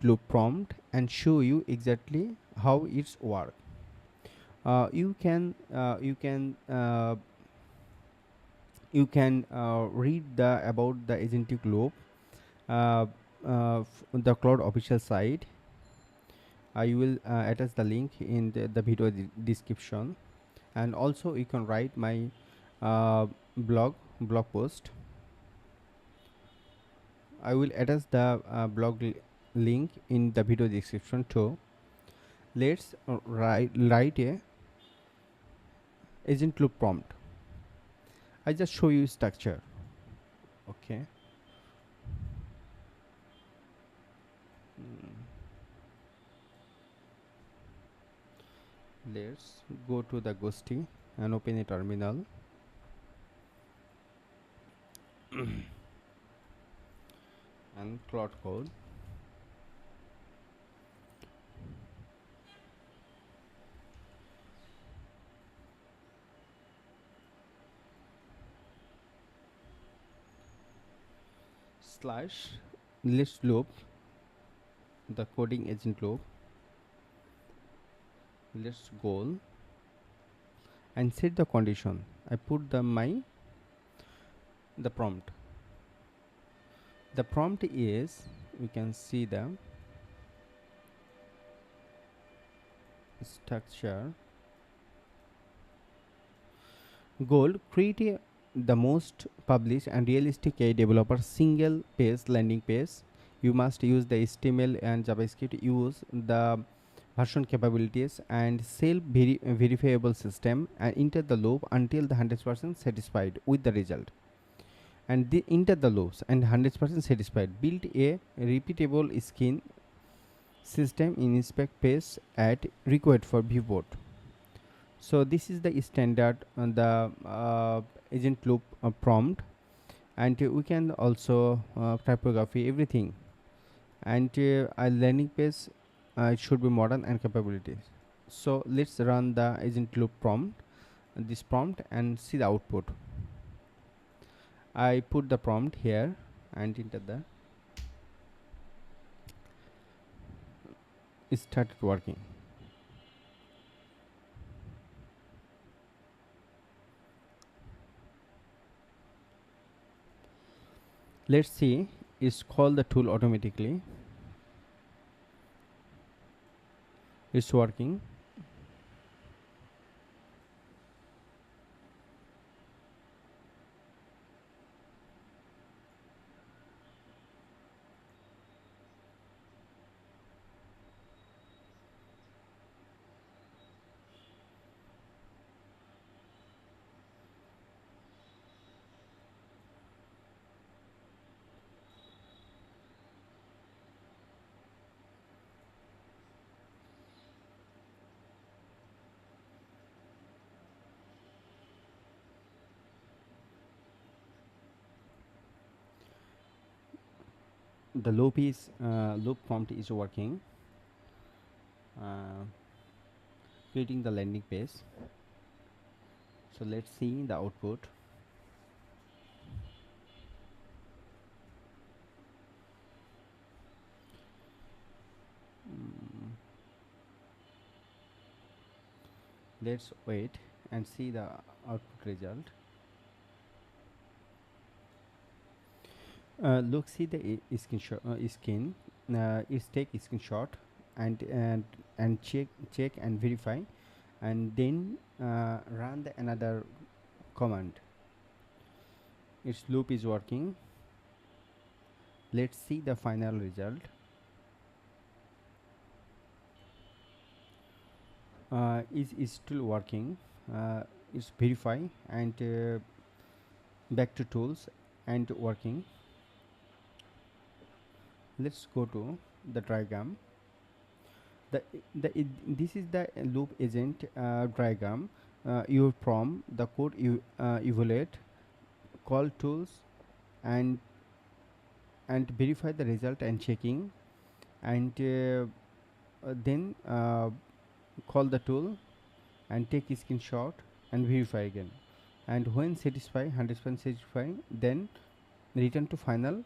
loop prompt and show you exactly how it's work. You can read the about the agentic loop, uh, the Claude official site. I will attach the link in the video description, and also you can write my uh, blog post. I will attach the link in the video description too. Let's write a agent loop prompt. I just show you structure. Okay. Mm. Let's go to the Ghosty and open a terminal. And Claude code. Slash list loop, the coding agent loop, let's goal, and set the condition. I put the prompt. The prompt is, we can see the structure. Goal: create the most published and realistic AI developer single page landing page. You must use the HTML and JavaScript, use the version capabilities and verifiable system, and enter the loop until the 100% satisfied with the result, and enter the loops and 100% satisfied. Build a repeatable skin system in inspect page at required for viewport. So this is the standard the agent loop prompt, and we can also typography everything, and a landing page it should be modern and capabilities. So let's run the agent loop prompt, this prompt, and see the output. I put the prompt here and enter the, it started working. Let's see, it's called the tool automatically. It's working. The loop prompt is working, uh, creating the landing page. So let's see the output. Let's wait and see the output result. Look, see the screenshot skin. Is take a screenshot and check and verify, and then run the another command. Its loop is working. Let's see the final result. Is still working. It's verify and back to tools and working. Let's go to the diagram. This is the loop agent diagram. You from the code you evaluate, call tools, and verify the result and checking, and then call the tool and take a screenshot and verify again, and when satisfy 100% satisfy, then return to final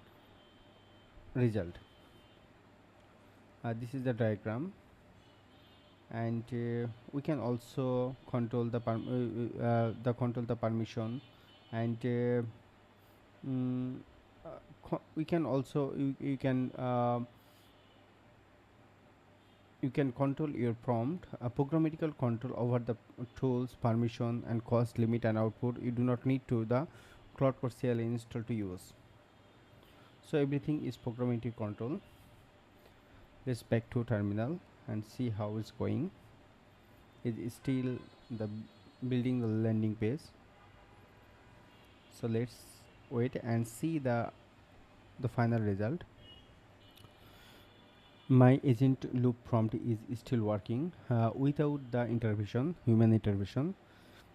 result. This is the diagram, and we can also control the permission, and mm, we can also you can control your prompt, a programmatical control over the tools, permission, and cost limit and output. You do not need to the Claude Core CL install to use. So everything is programmatic control. Let's back to terminal and see how it's going. It is still the building the landing page. So let's wait and see the final result. My agent loop prompt is still working without the human intervention.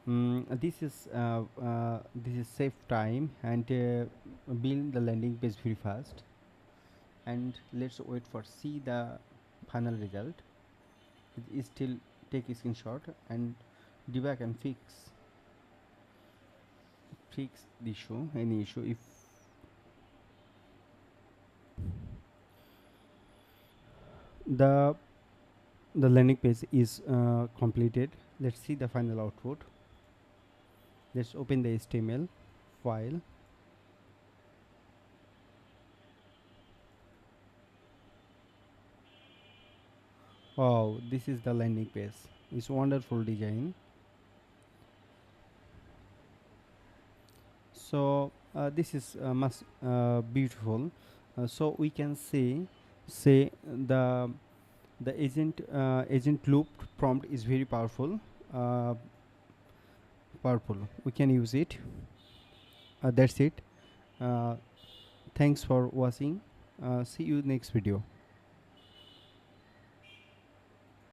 This is save time and build the landing page very fast. And let's wait for see the final result. It is still take a screenshot and debug and fix the issue, any issue. If the landing page is completed, let's see the final output. Let's open the HTML file. Wow, this is the landing page. It's wonderful design. So this is much beautiful. So we can say the agent loop prompt is very powerful. We can use it. That's it. Thanks for watching. See you next video.